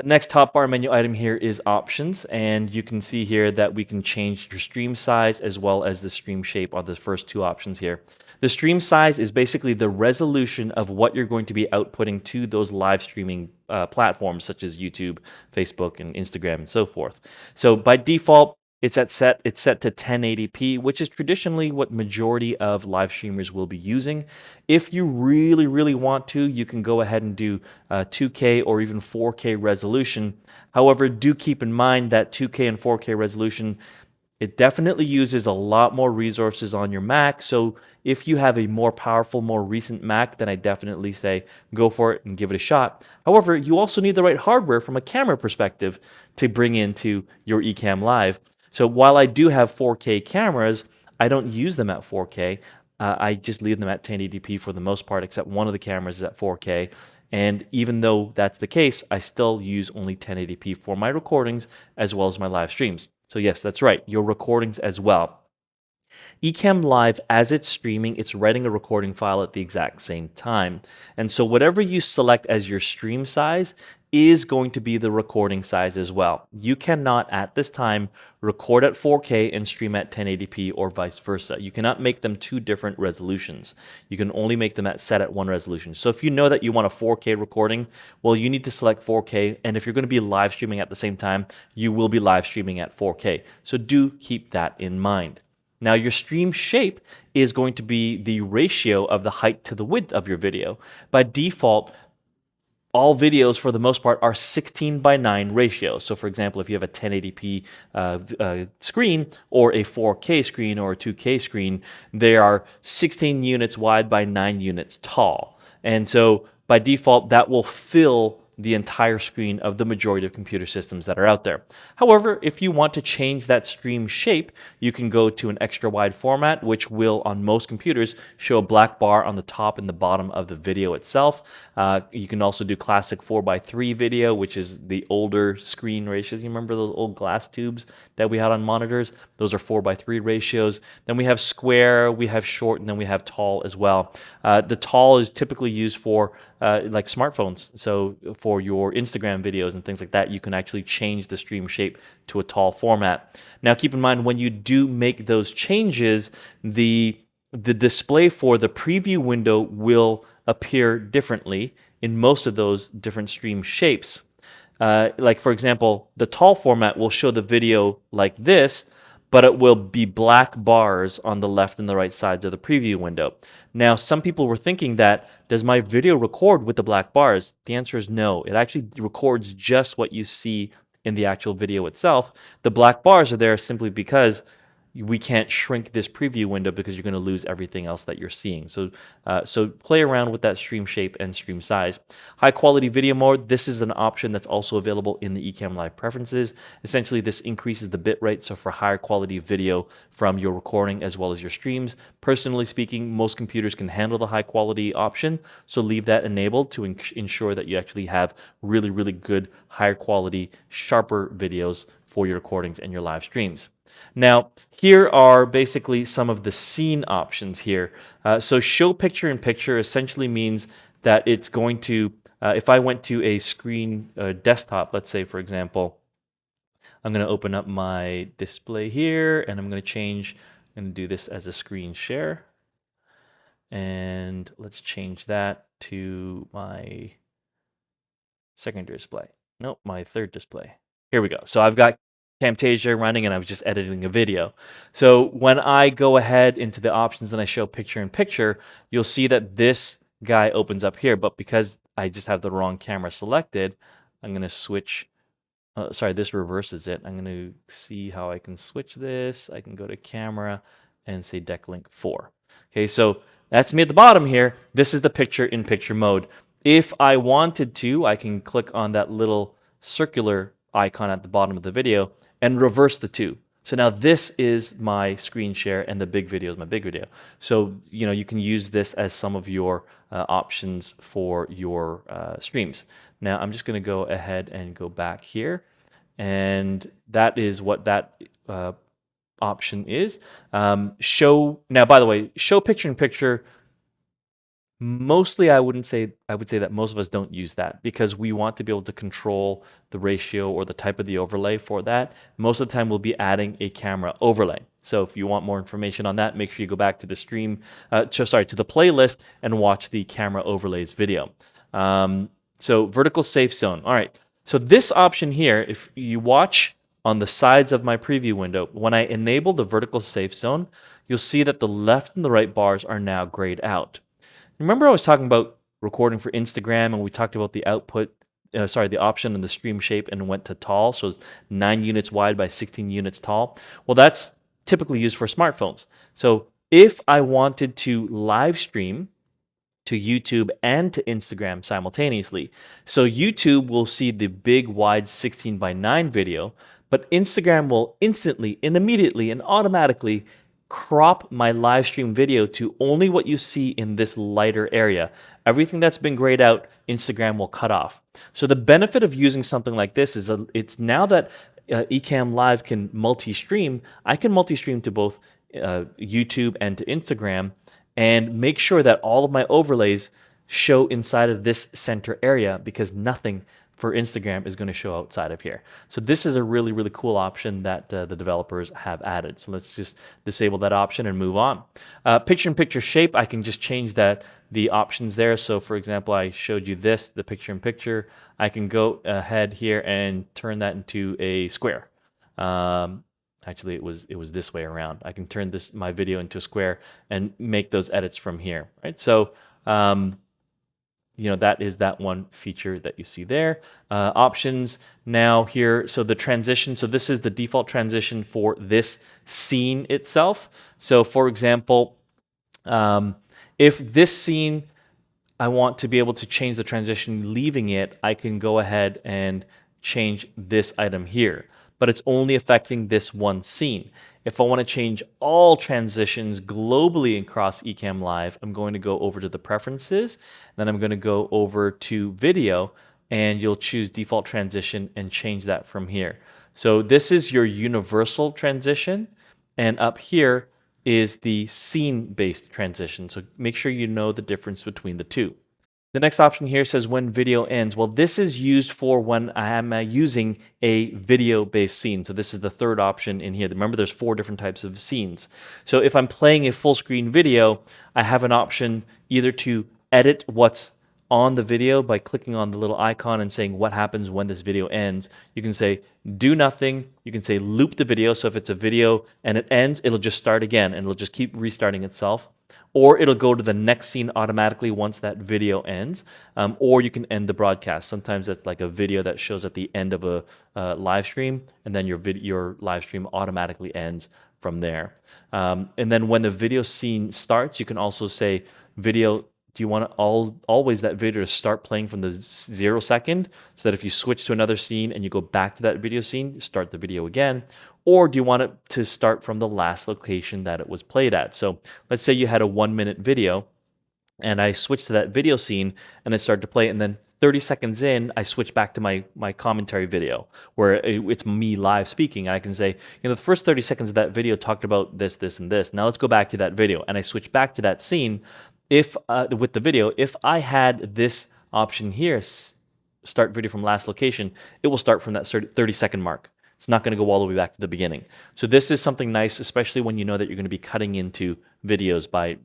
The next top bar menu item here is options, and you can see here that we can change your stream size as well as the stream shape on the first two options here. The stream size is basically the resolution of what you're going to be outputting to those live streaming platforms such as YouTube, Facebook, and Instagram, and so forth. So by default, it's set to 1080p, which is traditionally what majority of live streamers will be using. If you really, really want to, you can go ahead and do 2K or even 4K resolution. However, do keep in mind that 2K and 4K resolution, it definitely uses a lot more resources on your Mac. So if you have a more powerful, more recent Mac, then I definitely say go for it and give it a shot. However, you also need the right hardware from a camera perspective to bring into your Ecamm Live. So while I do have 4K cameras, I don't use them at 4K. I just leave them at 1080p for the most part, except one of the cameras is at 4K. And even though that's the case, I still use only 1080p for my recordings as well as my live streams. So yes, that's right, your recordings as well. Ecamm Live, as it's streaming, it's writing a recording file at the exact same time. And so whatever you select as your stream size is going to be the recording size as well. You cannot, at this time, record at 4K and stream at 1080p or vice versa. You cannot make them two different resolutions. You can only make them set at one resolution. So if you know that you want a 4K recording, well, you need to select 4K. And if you're going to be live streaming at the same time, you will be live streaming at 4K. So do keep that in mind. Now, your stream shape is going to be the ratio of the height to the width of your video. By default, all videos for the most part are 16:9 ratio. So for example, if you have a 1080p screen or a 4K screen or a 2K screen, they are 16 units wide by 9 units tall. And so by default, that will fill the entire screen of the majority of computer systems that are out there. However, if you want to change that stream shape, you can go to an extra wide format, which will, on most computers, show a black bar on the top and the bottom of the video itself. You can also do classic 4:3 video, which is the older screen ratios. You remember those old glass tubes that we had on monitors? Those are 4:3 ratios. Then we have square, we have short, and then we have tall as well. The tall is typically used for like smartphones. So for your Instagram videos and things like that, you can actually change the stream shape to a tall format. Now, keep in mind when you do make those changes, the display for the preview window will appear differently in most of those different stream shapes. Like for example, the tall format will show the video like this, but it will be black bars on the left and the right sides of the preview window. Now, some people were thinking that, does my video record with the black bars? The answer is no. It actually records just what you see in the actual video itself. The black bars are there simply because we can't shrink this preview window because you're going to lose everything else that you're seeing. So play around with that stream shape and stream size. High quality video mode, this is an option that's also available in the Ecamm Live preferences. Essentially, this increases the bit rate, so for higher quality video from your recording as well as your streams. Personally speaking, most computers can handle the high quality option, so leave that enabled to ensure that you actually have really, really good, higher quality, sharper videos for your recordings and your live streams. Now, here are basically some of the scene options here. So show picture in picture essentially means that it's going to, if I went to a screen desktop, let's say, for example, I'm going to open up my display here and I'm going to do this as a screen share. And let's change that to my secondary display. Nope, my third display. Here we go. So I've got Camtasia running and I was just editing a video. So when I go ahead into the options and I show picture in picture, you'll see that this guy opens up here, but because I just have the wrong camera selected, I'm going to switch. Sorry, this reverses it. I'm going to see how I can switch this. I can go to camera and say Decklink 4. Okay, so that's me at the bottom here. This is the picture in picture mode. If I wanted to, I can click on that little circular icon at the bottom of the video and reverse the two. So now this is my screen share and the big video is my big video. So, you can use this as some of your options for your streams. Now I'm just going to go ahead and go back here. And that is what that option is. Now, by the way, show picture in picture Mostly, I would say that most of us don't use that because we want to be able to control the ratio or the type of the overlay for that. Most of the time, we'll be adding a camera overlay. So if you want more information on that, make sure you go back to the to the playlist and watch the camera overlays video. So vertical safe zone. All right. So this option here, if you watch on the sides of my preview window, when I enable the vertical safe zone, you'll see that the left and the right bars are now grayed out. Remember I was talking about recording for Instagram and we talked about the the option and the stream shape and went to tall, so it's 9 units wide by 16 units tall. Well, that's typically used for smartphones. So if I wanted to live stream to YouTube and to Instagram simultaneously. So YouTube will see the big wide 16 by 9 video, but Instagram will instantly and immediately and automatically crop my live stream video to only what you see in this lighter area. Everything that's been grayed out, Instagram will cut off. So the benefit of using something like this is it's now that Ecamm Live can multi-stream, I can multi-stream to both YouTube and to Instagram and make sure that all of my overlays show inside of this center area because nothing for Instagram is going to show outside of here. So this is a really, really cool option that the developers have added. So let's just disable that option and move on. Picture-in-picture shape, I can just change the options there. So for example, I showed you the picture-in-picture. I can go ahead here and turn that into a square. Actually, it was this way around. I can turn my video into a square and make those edits from here, right? So that is that one feature that you see there. Options now here. So the transition. So this is the default transition for this scene itself. So for example, if this scene, I want to be able to change the transition, leaving it, I can go ahead and change this item here. But it's only affecting this one scene. If I want to change all transitions globally across Ecamm Live, I'm going to go over to the preferences, then I'm going to go over to video, and you'll choose default transition and change that from here. So this is your universal transition, and up here is the scene-based transition. So make sure you know the difference between the two. The next option here says when video ends. Well, this is used for when I am using a video-based scene. So this is the third option in here. Remember, there's 4 different types of scenes. So if I'm playing a full-screen video, I have an option either to edit what's on the video by clicking on the little icon and saying what happens when this video ends. You can say do nothing. You can say loop the video. So if it's a video and it ends, it'll just start again and it'll just keep restarting itself. Or it'll go to the next scene automatically once that video ends. Or you can end the broadcast. Sometimes that's like a video that shows at the end of a live stream, and then your live stream automatically ends from there. And then when the video scene starts, you can also say video. Do you want always that video to start playing from the 0 second so that if you switch to another scene and you go back to that video scene, start the video again? Or do you want it to start from the last location that it was played at? So let's say you had a 1-minute video and I switched to that video scene and it started to play, and then 30 seconds in, I switch back to my commentary video where it's me live speaking. And I can say, the first 30 seconds of that video talked about this, this, and this. Now let's go back to that video. And I switch back to that scene. If with the video, if I had this option here, start video from last location, it will start from that 30-second mark. It's not going to go all the way back to the beginning. So this is something nice, especially when you know that you're going to be cutting into videos by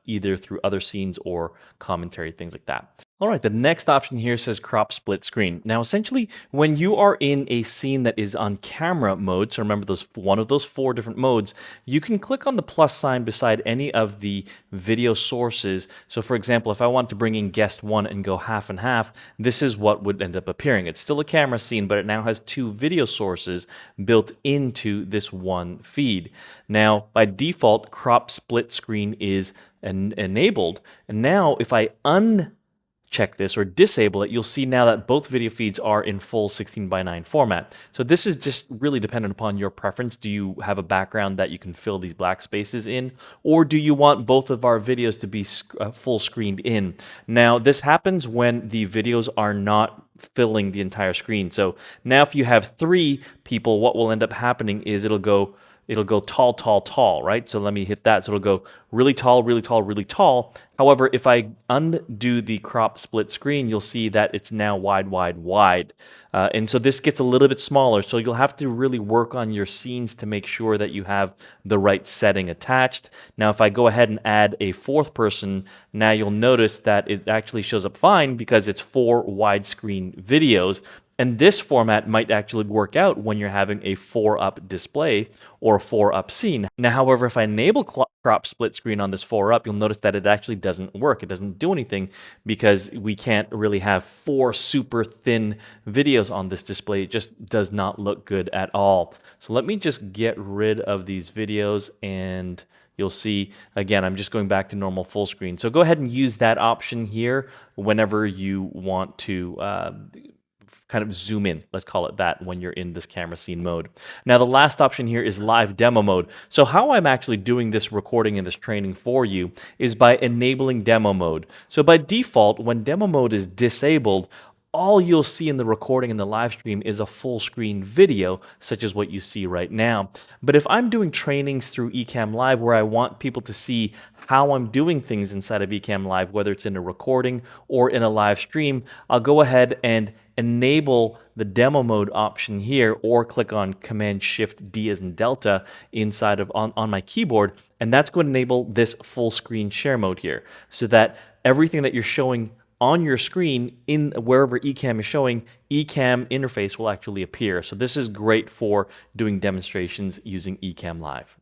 either through other scenes or commentary, things like that. All right, the next option here says crop split screen. Now, essentially, when you are in a scene that is on camera mode, so remember one of those 4 different modes, you can click on the plus sign beside any of the video sources. So for example, if I want to bring in guest 1 and go half and half, this is what would end up appearing. It's still a camera scene, but it now has 2 video sources built into this one feed. Now, by default, crop split screen is enabled. And now if I uncheck this or disable it, you'll see now that both video feeds are in full 16 by 9 format. So this is just really dependent upon your preference. Do you have a background that you can fill these black spaces in, or do you want both of our videos to be full screened in? Now, this happens when the videos are not filling the entire screen. So now if you have 3 people, what will end up happening is it'll go it'll go tall, tall, tall, right? So let me hit that. So it'll go really tall, really tall, really tall. However, if I undo the crop split screen, you'll see that it's now wide, wide, wide. And so this gets a little bit smaller. So you'll have to really work on your scenes to make sure that you have the right setting attached. Now, if I go ahead and add a fourth person, now you'll notice that it actually shows up fine because it's 4 widescreen videos. And this format might actually work out when you're having a 4-up display or a 4-up scene. Now, however, if I enable crop split screen on this 4-up, you'll notice that it actually doesn't work. It doesn't do anything because we can't really have 4 super thin videos on this display. It just does not look good at all. So let me just get rid of these videos, and you'll see, again, I'm just going back to normal full screen. So go ahead and use that option here whenever you want to kind of zoom in, let's call it that, when you're in this camera scene mode. Now, the last option here is live demo mode. So how I'm actually doing this recording and this training for you is by enabling demo mode. So by default, when demo mode is disabled, all you'll see in the recording and the live stream is a full screen video, such as what you see right now. But if I'm doing trainings through Ecamm Live where I want people to see how I'm doing things inside of Ecamm Live, whether it's in a recording or in a live stream, I'll go ahead and enable the demo mode option here, or click on Command Shift D as in Delta inside of on my keyboard, and that's going to enable this full screen share mode here, so that everything that you're showing on your screen in wherever Ecamm is showing, Ecamm interface will actually appear. So this is great for doing demonstrations using Ecamm Live.